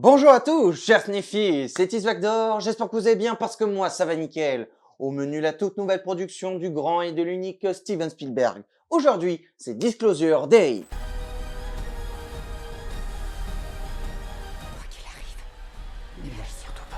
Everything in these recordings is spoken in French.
Bonjour à tous, chers Sniffy, c'est Isvagdor, j'espère que vous allez bien parce que moi ça va nickel. Au menu, la toute nouvelle production du grand et de l'unique Steven Spielberg. Aujourd'hui, c'est Disclosure Day. Quoi qu'il arrive, ne lâche surtout pas.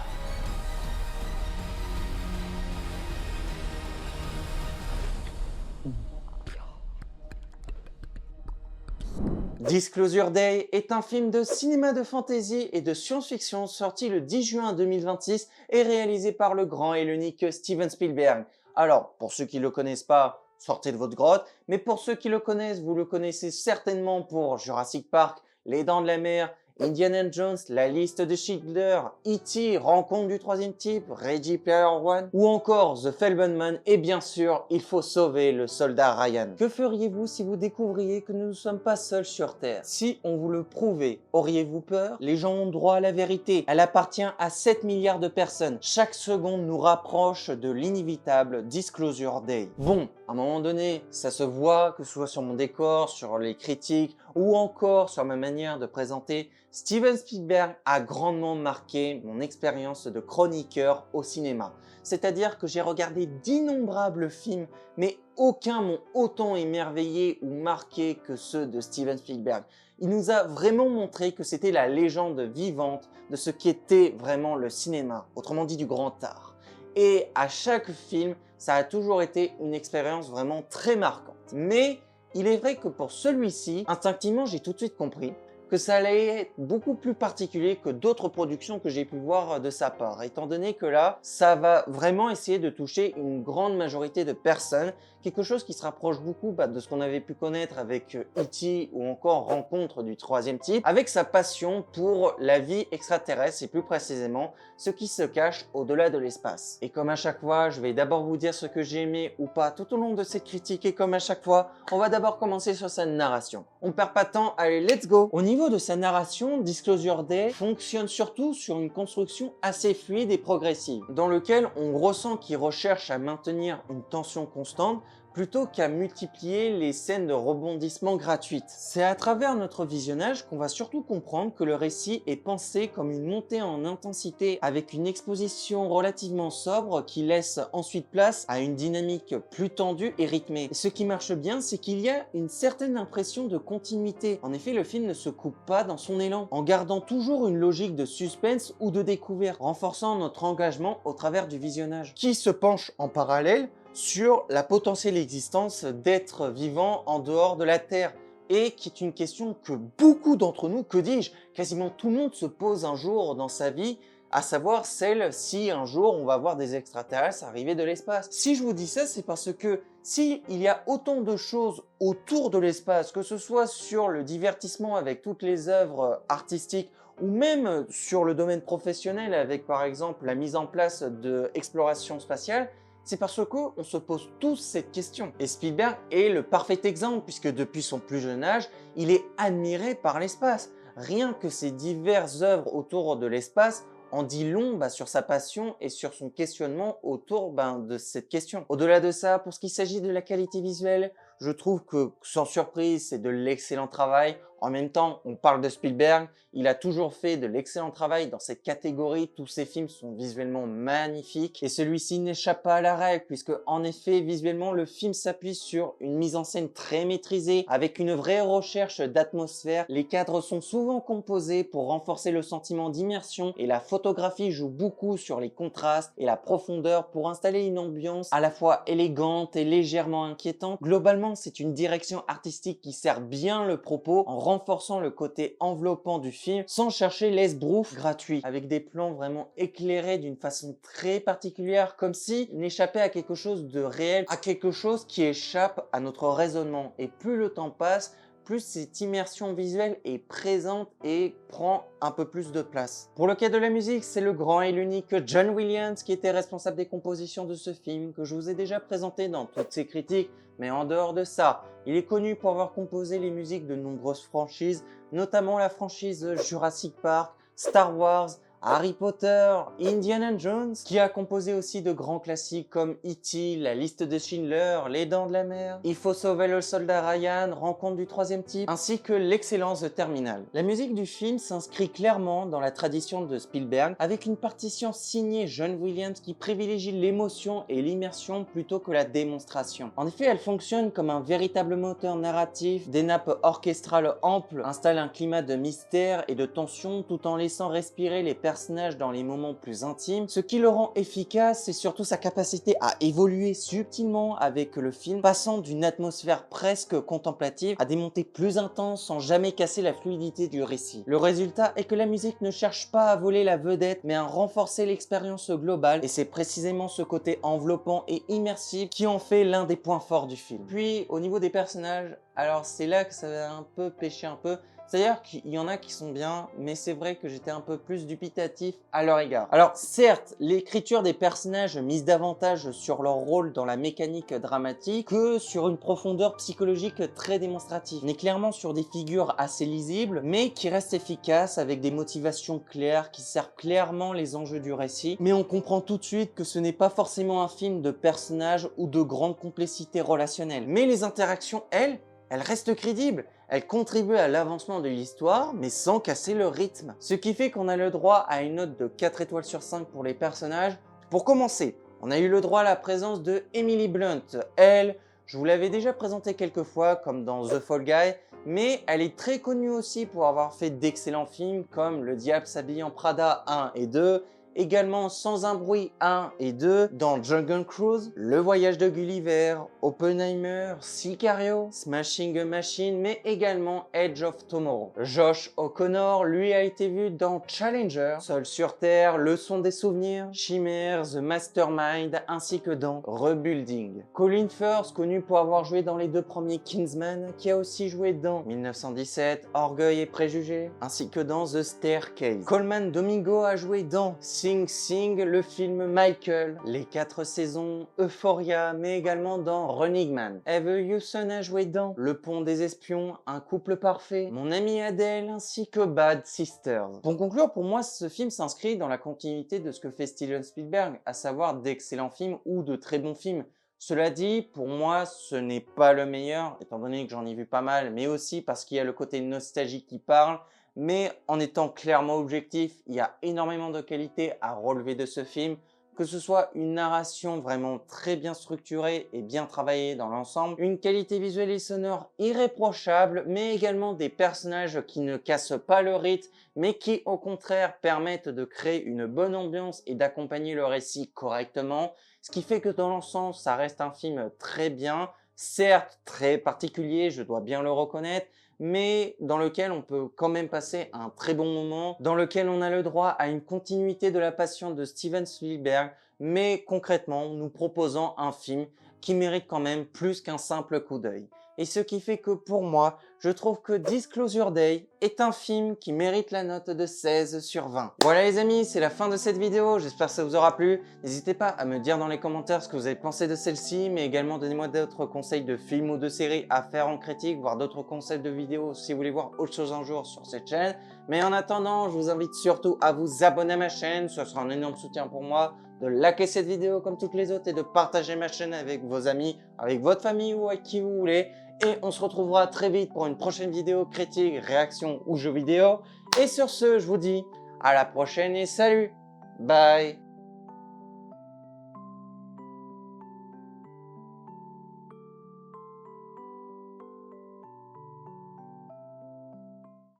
Disclosure Day est un film de cinéma de fantasy et de science-fiction sorti le 10 juin 2026 et réalisé par le grand et l'unique Steven Spielberg. Alors, pour ceux qui ne le connaissent pas, sortez de votre grotte, mais pour ceux qui le connaissent, vous le connaissez certainement pour Jurassic Park, Les Dents de la Mer, Indiana Jones, La Liste de Schindler, E.T., Rencontre du troisième type, Ready Player One, ou encore The Fabelman, et bien sûr, il faut sauver le soldat Ryan. Que feriez-vous si vous découvriez que nous ne sommes pas seuls sur Terre? Si on vous le prouvait, auriez-vous peur? Les gens ont droit à la vérité. Elle appartient à 7 milliards de personnes. Chaque seconde nous rapproche de l'inévitable Disclosure Day. Bon, à un moment donné, ça se voit, que ce soit sur mon décor, sur les critiques, ou encore sur ma manière de présenter, Steven Spielberg a grandement marqué mon expérience de chroniqueur au cinéma. C'est-à-dire que j'ai regardé d'innombrables films, mais aucun m'ont autant émerveillé ou marqué que ceux de Steven Spielberg. Il nous a vraiment montré que c'était la légende vivante de ce qu'était vraiment le cinéma, autrement dit du grand art. Et à chaque film, ça a toujours été une expérience vraiment très marquante. Mais il est vrai que pour celui-ci, instinctivement, j'ai tout de suite compris que ça allait être beaucoup plus particulier que d'autres productions que j'ai pu voir de sa part, étant donné que là, ça va vraiment essayer de toucher une grande majorité de personnes, quelque chose qui se rapproche beaucoup de ce qu'on avait pu connaître avec E.T. ou encore Rencontre du troisième type, avec sa passion pour la vie extraterrestre et plus précisément ce qui se cache au-delà de l'espace. Et comme à chaque fois, je vais d'abord vous dire ce que j'ai aimé ou pas tout au long de cette critique, et comme à chaque fois, on va d'abord commencer sur sa narration. On perd pas de temps, allez, let's go! Au niveau de sa narration, Disclosure Day fonctionne surtout sur une construction assez fluide et progressive, dans lequel on ressent qu'il recherche à maintenir une tension constante plutôt qu'à multiplier les scènes de rebondissement gratuites. C'est à travers notre visionnage qu'on va surtout comprendre que le récit est pensé comme une montée en intensité avec une exposition relativement sobre qui laisse ensuite place à une dynamique plus tendue et rythmée. Et ce qui marche bien, c'est qu'il y a une certaine impression de continuité. En effet, le film ne se coupe pas dans son élan, en gardant toujours une logique de suspense ou de découverte, renforçant notre engagement au travers du visionnage, qui se penche en parallèle sur la potentielle existence d'êtres vivants en dehors de la Terre, et qui est une question que beaucoup d'entre nous, que dis-je, quasiment tout le monde se pose un jour dans sa vie, à savoir celle si un jour on va voir des extraterrestres arriver de l'espace. Si je vous dis ça, c'est parce que s'il y a autant de choses autour de l'espace, que ce soit sur le divertissement avec toutes les œuvres artistiques, ou même sur le domaine professionnel avec par exemple la mise en place d'exploration spatiale, c'est parce qu'on se pose tous cette question. Et Spielberg est le parfait exemple puisque depuis son plus jeune âge, il est admiré par l'espace. Rien que ses diverses œuvres autour de l'espace en dit long sur sa passion et sur son questionnement autour de cette question. Au-delà de ça, pour ce qui s'agit de la qualité visuelle, je trouve que sans surprise, c'est de l'excellent travail. En même temps, on parle de Spielberg, il a toujours fait de l'excellent travail dans cette catégorie. Tous ses films sont visuellement magnifiques et celui-ci n'échappe pas à la règle puisque en effet, visuellement, le film s'appuie sur une mise en scène très maîtrisée avec une vraie recherche d'atmosphère. Les cadres sont souvent composés pour renforcer le sentiment d'immersion et la photographie joue beaucoup sur les contrastes et la profondeur pour installer une ambiance à la fois élégante et légèrement inquiétante. Globalement, c'est une direction artistique qui sert bien le propos en renforçant le côté enveloppant du film sans chercher l'esbrouf gratuit, avec des plans vraiment éclairés d'une façon très particulière, comme si on échappait à quelque chose de réel, à quelque chose qui échappe à notre raisonnement. Et plus le temps passe, plus cette immersion visuelle est présente et prend un peu plus de place. Pour le cas de la musique, c'est le grand et l'unique John Williams qui était responsable des compositions de ce film, que je vous ai déjà présenté dans toutes ses critiques, mais en dehors de ça, il est connu pour avoir composé les musiques de nombreuses franchises, notamment la franchise Jurassic Park, Star Wars, Harry Potter, Indiana Jones, qui a composé aussi de grands classiques comme E.T., La liste de Schindler, Les Dents de la Mer, Il faut sauver le soldat Ryan, Rencontre du troisième type, ainsi que l'excellence de Terminal. La musique du film s'inscrit clairement dans la tradition de Spielberg, avec une partition signée John Williams qui privilégie l'émotion et l'immersion plutôt que la démonstration. En effet, elle fonctionne comme un véritable moteur narratif, des nappes orchestrales amples installent un climat de mystère et de tension tout en laissant respirer les personnages dans les moments plus intimes. Ce qui le rend efficace, c'est surtout sa capacité à évoluer subtilement avec le film, passant d'une atmosphère presque contemplative à des montées plus intenses sans jamais casser la fluidité du récit. Le résultat est que la musique ne cherche pas à voler la vedette, mais à renforcer l'expérience globale, et c'est précisément ce côté enveloppant et immersif qui en fait l'un des points forts du film. Puis, au niveau des personnages, alors c'est là que ça va un peu pêcher un peu. C'est-à-dire qu'il y en a qui sont bien, mais c'est vrai que j'étais un peu plus dubitatif à leur égard. Alors certes, l'écriture des personnages mise davantage sur leur rôle dans la mécanique dramatique que sur une profondeur psychologique très démonstrative. On est clairement sur des figures assez lisibles, mais qui restent efficaces avec des motivations claires, qui servent clairement les enjeux du récit. Mais on comprend tout de suite que ce n'est pas forcément un film de personnages ou de grande complexité relationnelle. Mais les interactions, elles restent crédibles. Elle contribue à l'avancement de l'histoire, mais sans casser le rythme. Ce qui fait qu'on a le droit à une note de 4 étoiles sur 5 pour les personnages. Pour commencer, on a eu le droit à la présence de Emily Blunt. Elle, je vous l'avais déjà présentée quelques fois, comme dans The Fall Guy, mais elle est très connue aussi pour avoir fait d'excellents films comme Le Diable s'habille en Prada 1 et 2, également Sans un bruit 1 et 2, dans Jungle Cruise, Le voyage de Gulliver, Oppenheimer, Sicario, Smashing Machine, mais également Edge of Tomorrow. Josh O'Connor, lui, a été vu dans Challenger, Seul sur Terre, Leçon des souvenirs, Chimère, The Mastermind, ainsi que dans Rebuilding. Colin Firth, connu pour avoir joué dans les deux premiers Kingsman, qui a aussi joué dans 1917, Orgueil et préjugés, ainsi que dans The Staircase. Colman Domingo a joué dans Sing Sing, le film Michael, Les 4 saisons, Euphoria, mais également dans Running Man. Eve Hewson a joué dans Le Pont des Espions, Un couple parfait, Mon amie Adèle, ainsi que Bad Sisters. Pour conclure, pour moi, ce film s'inscrit dans la continuité de ce que fait Steven Spielberg, à savoir d'excellents films ou de très bons films. Cela dit, pour moi, ce n'est pas le meilleur, étant donné que j'en ai vu pas mal, mais aussi parce qu'il y a le côté nostalgique qui parle. Mais en étant clairement objectif, il y a énormément de qualités à relever de ce film, que ce soit une narration vraiment très bien structurée et bien travaillée dans l'ensemble, une qualité visuelle et sonore irréprochable, mais également des personnages qui ne cassent pas le rythme, mais qui au contraire permettent de créer une bonne ambiance et d'accompagner le récit correctement, ce qui fait que dans l'ensemble, ça reste un film très bien, certes très particulier, je dois bien le reconnaître, mais dans lequel on peut quand même passer un très bon moment, dans lequel on a le droit à une continuité de la passion de Steven Spielberg, mais concrètement nous proposant un film qui mérite quand même plus qu'un simple coup d'œil. Et ce qui fait que pour moi, je trouve que Disclosure Day est un film qui mérite la note de 16 sur 20. Voilà les amis, c'est la fin de cette vidéo, j'espère que ça vous aura plu. N'hésitez pas à me dire dans les commentaires ce que vous avez pensé de celle-ci, mais également donnez-moi d'autres conseils de films ou de séries à faire en critique, voire d'autres concepts de vidéos si vous voulez voir autre chose un jour sur cette chaîne. Mais en attendant, je vous invite surtout à vous abonner à ma chaîne, ce sera un énorme soutien pour moi, de liker cette vidéo comme toutes les autres et de partager ma chaîne avec vos amis, avec votre famille ou avec qui vous voulez. Et on se retrouvera très vite pour une prochaine vidéo critique, réaction ou jeu vidéo. Et sur ce, je vous dis à la prochaine et salut. Bye.